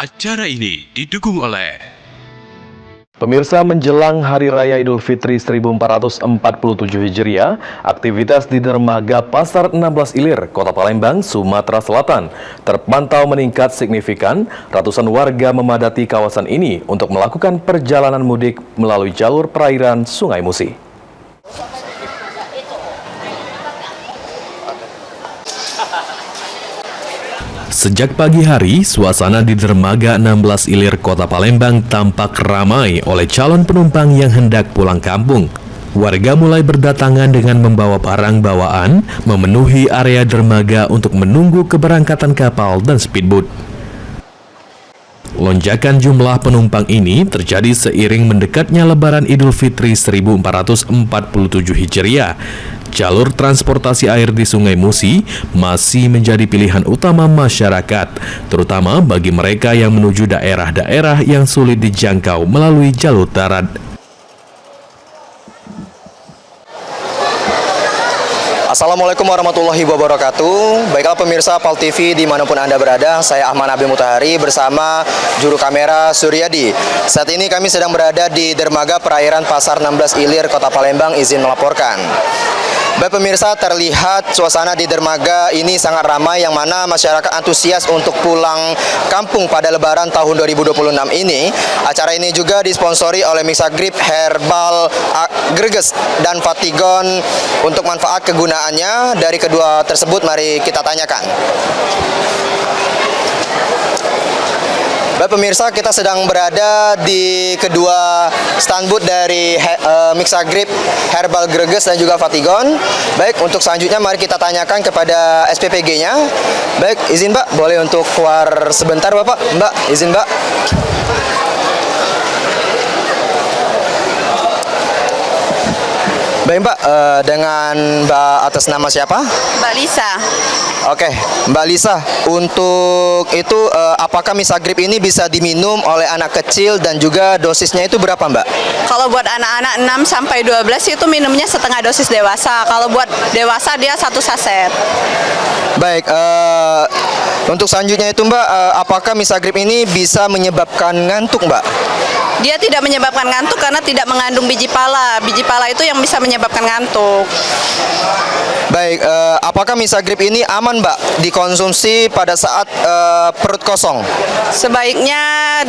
Acara ini didukung oleh Pemirsa, menjelang Hari Raya Idul Fitri 1447 Hijriah, aktivitas di dermaga Pasar 16 Ilir, Kota Palembang, Sumatera Selatan, terpantau meningkat signifikan. Ratusan warga memadati kawasan ini untuk melakukan perjalanan mudik melalui jalur perairan Sungai Musi. Sejak pagi hari, suasana di dermaga 16 Ilir Kota Palembang tampak ramai oleh calon penumpang yang hendak pulang kampung. Warga mulai berdatangan dengan membawa barang bawaan, memenuhi area dermaga untuk menunggu keberangkatan kapal dan speedboat. Lonjakan jumlah penumpang ini terjadi seiring mendekatnya Lebaran Idul Fitri 1447 Hijriah. Jalur transportasi air di Sungai Musi masih menjadi pilihan utama masyarakat, terutama bagi mereka yang menuju daerah-daerah yang sulit dijangkau melalui jalur darat. Assalamualaikum warahmatullahi wabarakatuh. Baiklah pemirsa PAL TV dimanapun Anda berada, saya Ahmad Nabil Mutahari bersama juru kamera Suryadi. Saat ini kami sedang berada di dermaga perairan Pasar 16 Ilir Kota Palembang, izin melaporkan. Baik pemirsa, terlihat suasana di dermaga ini sangat ramai, yang mana masyarakat antusias untuk pulang kampung pada Lebaran tahun 2026 ini. Acara ini juga disponsori oleh Mixagrip, Herbal Greges, dan Fatigon. Untuk manfaat kegunaannya dari kedua tersebut, mari kita tanyakan. Baik pemirsa, kita sedang berada di kedua stand booth dari Mixagrip, Herbal Greges, dan juga Fatigon. Baik, untuk selanjutnya mari kita tanyakan kepada SPPG-nya. Baik, izin Mbak, boleh untuk keluar sebentar Bapak? Mbak, izin Mbak. Baik Mbak, dengan Mbak atas nama siapa? Mbak Lisa. Oke, Mbak Lisa, untuk itu apakah Mixagrip ini bisa diminum oleh anak kecil dan juga dosisnya itu berapa Mbak? Kalau buat anak-anak 6 sampai 12 itu minumnya setengah dosis dewasa. Kalau buat dewasa dia 1 saset. Baik, untuk selanjutnya itu Mbak, apakah Mixagrip ini bisa menyebabkan ngantuk Mbak? Dia tidak menyebabkan ngantuk karena tidak mengandung biji pala. Biji pala itu yang bisa menyebabkan ngantuk. Baik, apakah Mixagrip ini aman Mbak dikonsumsi pada saat perut kosong? Sebaiknya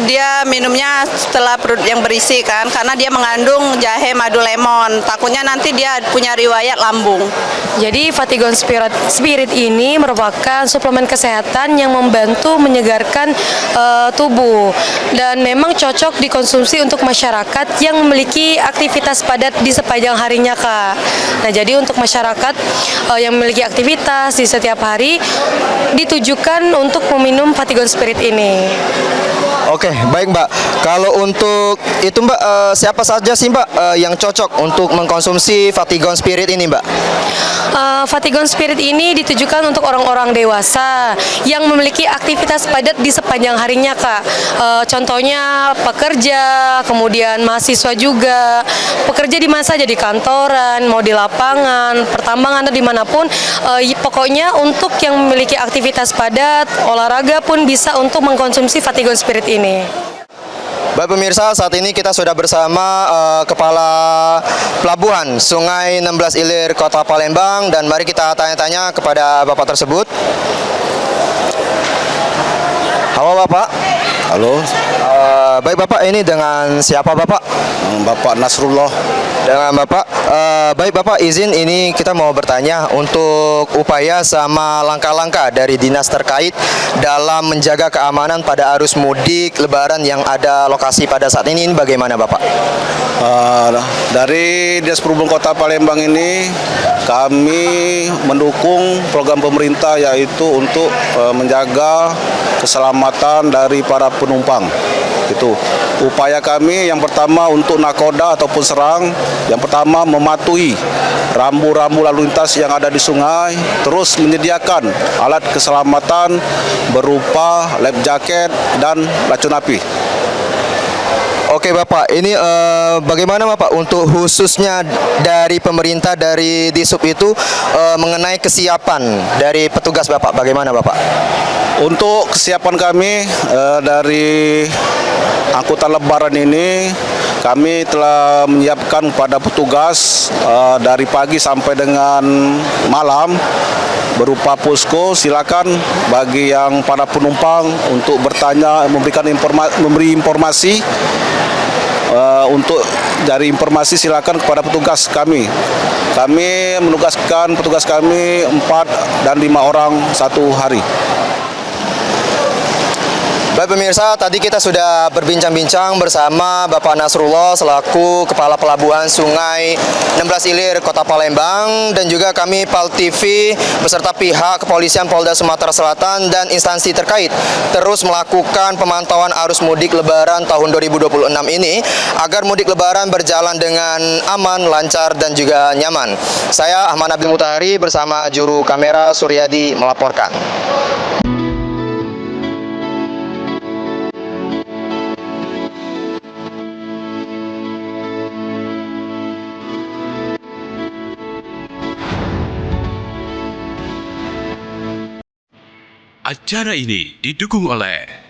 dia minumnya setelah perut yang berisi kan, karena dia mengandung jahe, madu, lemon. Takutnya nanti dia punya riwayat lambung. Jadi Fatigon Spirit ini merupakan suplemen kesehatan yang membantu menyegarkan tubuh, dan memang cocok dikonsumsi untuk masyarakat yang memiliki aktivitas padat di sepanjang harinya Kak. Nah, jadi untuk masyarakat yang memiliki aktivitas di setiap hari ditujukan untuk meminum Fatigon Spirit ini. Oke, baik Mbak. Kalau untuk itu Mbak, siapa saja sih Mbak yang cocok untuk mengkonsumsi Fatigon Spirit ini Mbak? Fatigon Spirit ini ditujukan untuk orang-orang dewasa yang memiliki aktivitas padat di sepanjang harinya Kak. Contohnya pekerja, kemudian mahasiswa juga, pekerja di mana saja, di kantoran, mau di lapangan, pertambangan, atau dimanapun. Pokoknya untuk yang memiliki aktivitas padat, olahraga pun bisa untuk mengkonsumsi Fatigon Spirit ini. Baik pemirsa, saat ini kita sudah bersama Kepala Pelabuhan Sungai 16 Ilir Kota Palembang, dan mari kita tanya-tanya kepada Bapak tersebut. Halo Bapak. Halo. Baik Bapak, ini dengan siapa Bapak? Bapak Nasrullah. Dengan Bapak. Baik Bapak, izin ini kita mau bertanya untuk upaya sama langkah-langkah dari dinas terkait dalam menjaga keamanan pada arus mudik Lebaran yang ada lokasi pada saat ini bagaimana Bapak? Dari Dinas Perhubungan Kota Palembang ini kami mendukung program pemerintah, yaitu untuk menjaga keselamatan dari para penumpang. Itu upaya kami yang pertama untuk nakoda ataupun serang. Yang pertama mematuhi rambu-rambu lalu lintas yang ada di sungai, terus menyediakan alat keselamatan berupa life jacket dan racun api. Oke Bapak, ini bagaimana Bapak untuk khususnya dari pemerintah dari Disub itu mengenai kesiapan dari petugas Bapak, bagaimana Bapak? Untuk kesiapan kami dari angkutan lebaran ini, kami telah menyiapkan kepada petugas dari pagi sampai dengan malam berupa posko. Silakan bagi yang para penumpang untuk bertanya, memberi informasi. Untuk dari informasi silakan kepada petugas kami. Kami menugaskan petugas kami 4 dan 5 orang satu hari. Baik pemirsa, tadi kita sudah berbincang-bincang bersama Bapak Nasrullah selaku Kepala Pelabuhan Sungai 16 Ilir Kota Palembang, dan juga kami PAL TV beserta pihak Kepolisian Polda Sumatera Selatan dan instansi terkait terus melakukan pemantauan arus mudik Lebaran tahun 2026 ini agar mudik Lebaran berjalan dengan aman, lancar, dan juga nyaman. Saya Ahmad Abdul Mutahari bersama juru kamera Suryadi melaporkan. Acara ini didukung oleh